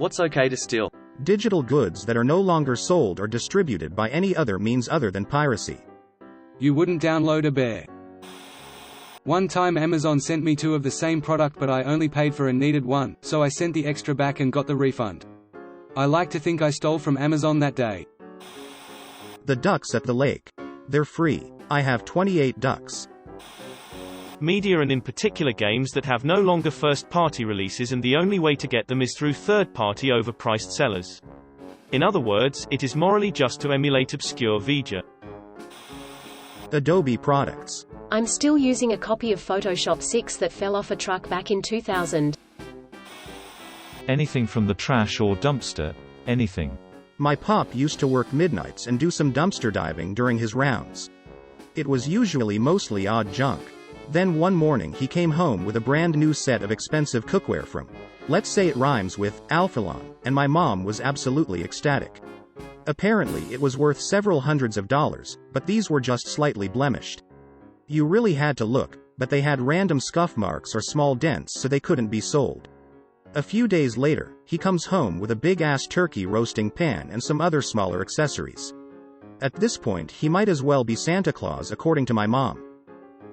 What's okay to steal? Digital goods that are no longer sold or distributed by any other means other than piracy. You wouldn't download a bear. One time Amazon sent me 2 of the same product but I only paid for a needed one, so I sent the extra back and got the refund. I like to think I stole from Amazon that day. The ducks at the lake. They're free. I have 28 ducks. Media and in particular games that have no longer first-party releases and the only way to get them is through third-party overpriced sellers. In other words, it is morally just to emulate obscure media. Adobe products. I'm still using a copy of Photoshop 6 that fell off a truck back in 2000. Anything from the trash or dumpster, anything. My pop used to work midnights and do some dumpster diving during his rounds. It was usually mostly odd junk. Then one morning he came home with a brand new set of expensive cookware from, let's say it rhymes with, Alphalon, and my mom was absolutely ecstatic. Apparently it was worth several hundreds of dollars, but these were just slightly blemished. You really had to look, but they had random scuff marks or small dents so they couldn't be sold. A few days later, he comes home with a big-ass turkey roasting pan and some other smaller accessories. At this point he might as well be Santa Claus according to my mom.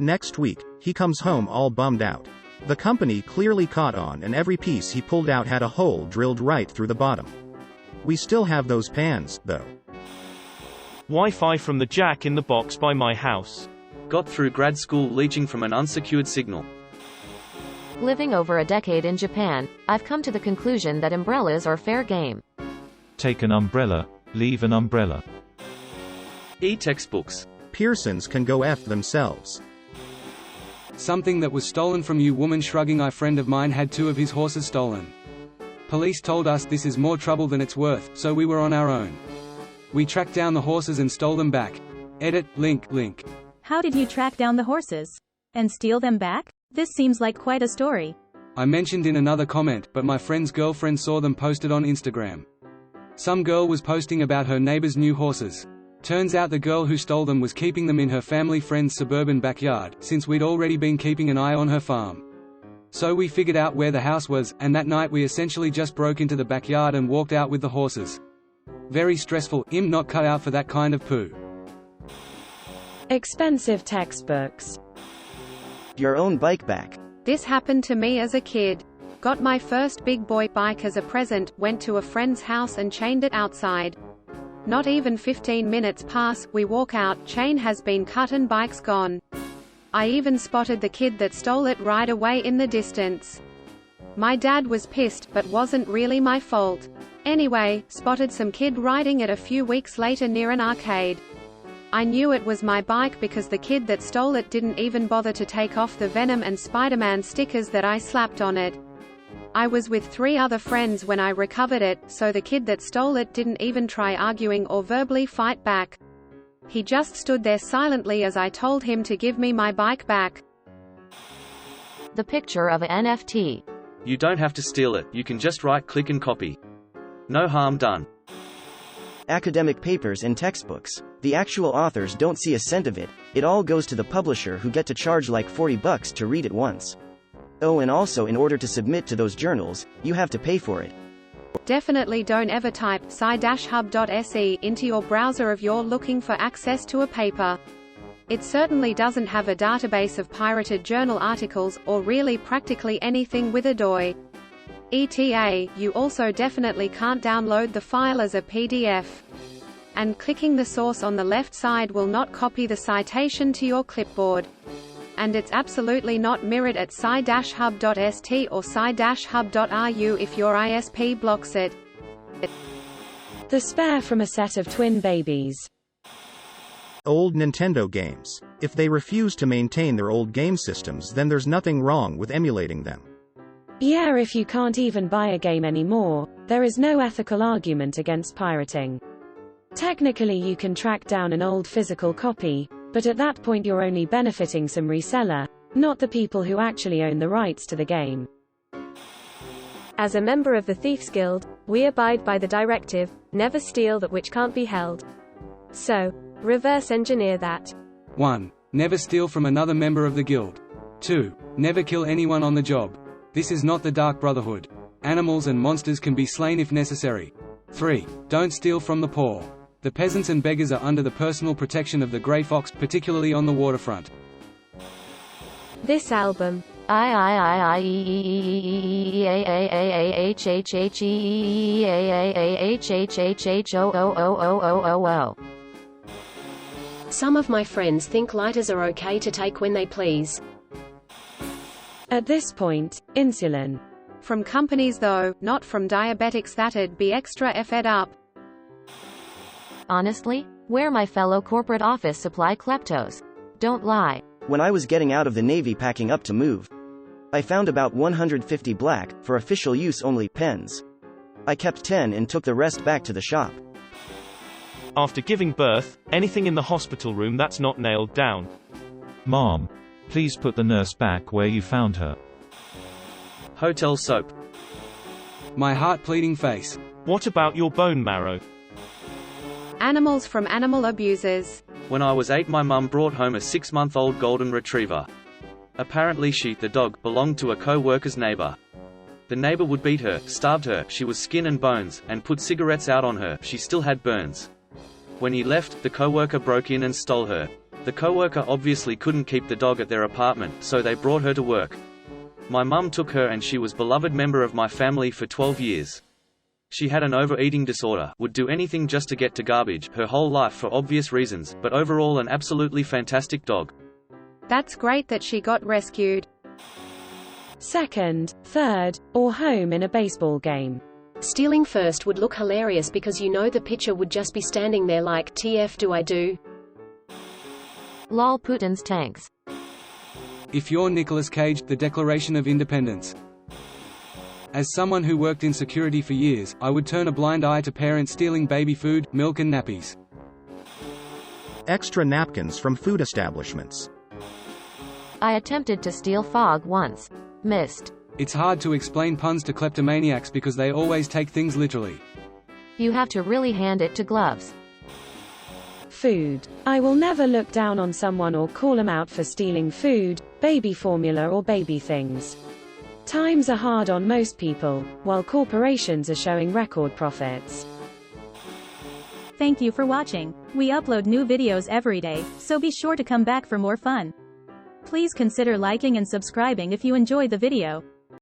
Next week, he comes home all bummed out. The company clearly caught on and every piece he pulled out had a hole drilled right through the bottom. We still have those pans, though. Wi-Fi from the jack in the box by my house. Got through grad school leeching from an unsecured signal. Living over a decade in Japan, I've come to the conclusion that umbrellas are fair game. Take an umbrella, leave an umbrella. E-textbooks. Pearsons can go F themselves. Something that was stolen from you. Woman shrugging. A friend of mine had 2 of his horses stolen. Police told us this is more trouble than it's worth, so we were on our own. We tracked down the horses and stole them back. Edit, link. How did you track down the horses? And steal them back? This seems like quite a story. I mentioned in another comment, but my friend's girlfriend saw them posted on Instagram. Some girl was posting about her neighbor's new horses. Turns out the girl who stole them was keeping them in her family friend's suburban backyard, since we'd already been keeping an eye on her farm. So we figured out where the house was, and that night we essentially just broke into the backyard and walked out with the horses. Very stressful. I'm not cut out for that kind of poo. Expensive textbooks. Your own bike back. This happened to me as a kid. Got my first big boy bike as a present, went to a friend's house and chained it outside. Not even 15 minutes pass, we walk out, chain has been cut and bike's gone. I even spotted the kid that stole it right away in the distance. My dad was pissed, but wasn't really my fault. Anyway, spotted some kid riding it a few weeks later near an arcade. I knew it was my bike because the kid that stole it didn't even bother to take off the Venom and Spider-Man stickers that I slapped on it. I was with 3 other friends when I recovered it, so the kid that stole it didn't even try arguing or verbally fight back. He just stood there silently as I told him to give me my bike back. The picture of an NFT. You don't have to steal it, you can just right-click and copy. No harm done. Academic papers and textbooks. The actual authors don't see a cent of it, it all goes to the publisher who get to charge like $40 to read it once. Oh, and also in order to submit to those journals, you have to pay for it. Definitely don't ever type sci-hub.se into your browser if you're looking for access to a paper. It certainly doesn't have a database of pirated journal articles, or really practically anything with Adobe. ETA, you also definitely can't download the file as a PDF. And clicking the source on the left side will not copy the citation to your clipboard. And it's absolutely not mirrored at sci-hub.st or sci-hub.ru if your ISP blocks it. The spare from a set of twin babies. Old Nintendo games. If they refuse to maintain their old game systems, then there's nothing wrong with emulating them. Yeah, if you can't even buy a game anymore, there is no ethical argument against pirating. Technically you can track down an old physical copy, but at that point you're only benefiting some reseller, not the people who actually own the rights to the game. As a member of the Thieves Guild, we abide by the directive, never steal that which can't be held. So, reverse engineer that. 1. Never steal from another member of the guild. 2. Never kill anyone on the job. This is not the Dark Brotherhood. Animals and monsters can be slain if necessary. 3. Don't steal from the poor. The peasants and beggars are under the personal protection of the grey fox, particularly on the waterfront. This album. Some of my friends think lighters are okay to take when they please. At this point, insulin. From companies though, not from diabetics, that'd be extra effed up. Honestly, we're my fellow corporate office supply kleptos. Don't lie. When I was getting out of the Navy packing up to move, I found about 150 black, for official use only, pens. I kept 10 and took the rest back to the shop. After giving birth, anything in the hospital room that's not nailed down. Mom, please put the nurse back where you found her. Hotel soap. My heart-pleading face. What about your bone marrow? Animals from animal abusers. When I was 8, my mum brought home a 6-month-old golden retriever. Apparently the dog, belonged to a co-worker's neighbor. The neighbor would beat her, starved her, she was skin and bones, and put cigarettes out on her, she still had burns. When he left, the co-worker broke in and stole her. The co-worker obviously couldn't keep the dog at their apartment, so they brought her to work. My mum took her and she was beloved member of my family for 12 years. She had an overeating disorder, would do anything just to get to garbage, her whole life for obvious reasons, but overall an absolutely fantastic dog. That's great that she got rescued. Second, third, or home in a baseball game. Stealing first would look hilarious because you know the pitcher would just be standing there like, TF do I do? Lol Putin's tanks. If you're Nicolas Cage, the Declaration of Independence. As someone who worked in security for years, I would turn a blind eye to parents stealing baby food, milk and nappies. Extra napkins from food establishments. I attempted to steal fog once. Missed. It's hard to explain puns to kleptomaniacs because they always take things literally. You have to really hand it to gloves. Food. I will never look down on someone or call them out for stealing food, baby formula or baby things. Times are hard on most people, while corporations are showing record profits. Thank you for watching. We upload new videos every day, so be sure to come back for more fun. Please consider liking and subscribing if you enjoyed the video.